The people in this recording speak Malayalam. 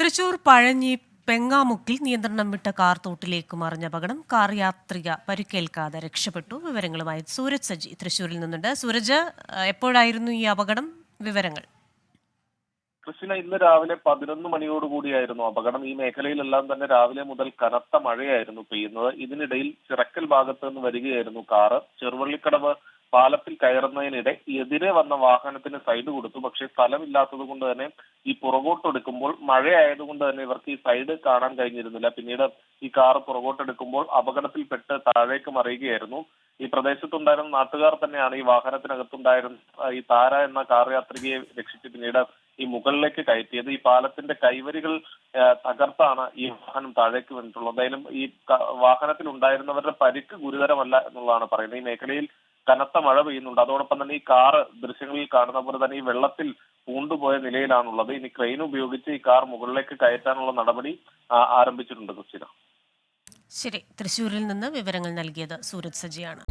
തൃശൂർ പഴഞ്ഞി പെങ്ങാമുക്കിൽ നിയന്ത്രണം വിട്ട കാർ തോട്ടിലേക്ക് മറിഞ്ഞ അപകടം. കാർ യാത്രിക പരിക്കേൽക്കാതെ രക്ഷപ്പെട്ടു. വിവരങ്ങളുമായി സൂരജ് സജി തൃശൂരിൽ നിന്നുണ്ട്. സൂരജ്, എപ്പോഴായിരുന്നു ഈ അപകടം? വിവരങ്ങൾ. കൃഷ്ണ, ഇന്ന് രാവിലെ 11 മണിയോടുകൂടിയായിരുന്നു അപകടം. ഈ മേഖലയിലെല്ലാം തന്നെ രാവിലെ മുതൽ കനത്ത മഴയായിരുന്നു പെയ്യുന്നത്. ഇതിനിടയിൽ ചിറക്കൽ ഭാഗത്ത് നിന്ന് വരികയായിരുന്നു കാറ്. ചെറുവള്ളിക്കടവ് പാലത്തിൽ കയറുന്നതിനിടെ എതിരെ വന്ന വാഹനത്തിന് സൈഡ് കൊടുത്തു. പക്ഷേ സ്ഥലമില്ലാത്തത് കൊണ്ട് തന്നെ ഈ പുറകോട്ടെടുക്കുമ്പോൾ മഴയായതുകൊണ്ട് തന്നെ ഇവർക്ക് ഈ സൈഡ് കാണാൻ കഴിഞ്ഞിരുന്നില്ല. പിന്നീട് ഈ കാറ് പുറകോട്ടെടുക്കുമ്പോൾ അപകടത്തിൽപ്പെട്ട് താഴേക്ക് മറിയുകയായിരുന്നു. ഈ പ്രദേശത്തുണ്ടായിരുന്ന നാട്ടുകാർ തന്നെയാണ് ഈ വാഹനത്തിനകത്തുണ്ടായിരുന്ന ഈ താര എന്ന കാർ യാത്രികയെ രക്ഷിച്ച് പിന്നീട് ഈ മുകളിലേക്ക് കയറ്റിയത്. ഈ പാലത്തിന്റെ കൈവരികൾ തകർത്താണ് ഈ വാഹനം താഴേക്ക് വീണിട്ടുള്ളത്. എന്തായാലും ഈ വാഹനത്തിൽ ഉണ്ടായിരുന്നവരുടെ പരിക്ക് ഗുരുതരമല്ല എന്നുള്ളതാണ് പറയുന്നത്. ഈ മേഖലയിൽ കനത്ത മഴ പെയ്യുന്നുണ്ട്. അതോടൊപ്പം തന്നെ ഈ കാറ് ദൃശ്യങ്ങളിൽ കാണുന്ന പോലെ തന്നെ ഈ വെള്ളത്തിൽ പൂണ്ടുപോയ നിലയിലാണുള്ളത്. ഇനി ക്രെയിൻ ഉപയോഗിച്ച് ഈ കാർ മുകളിലേക്ക് കയറ്റാനുള്ള നടപടി ആരംഭിച്ചിട്ടുണ്ട്. ക്രിസ്tina. ശരി, തൃശൂരിൽ നിന്ന് വിവരങ്ങൾ നൽകിയത് സൂരജ് സജിയാണ്.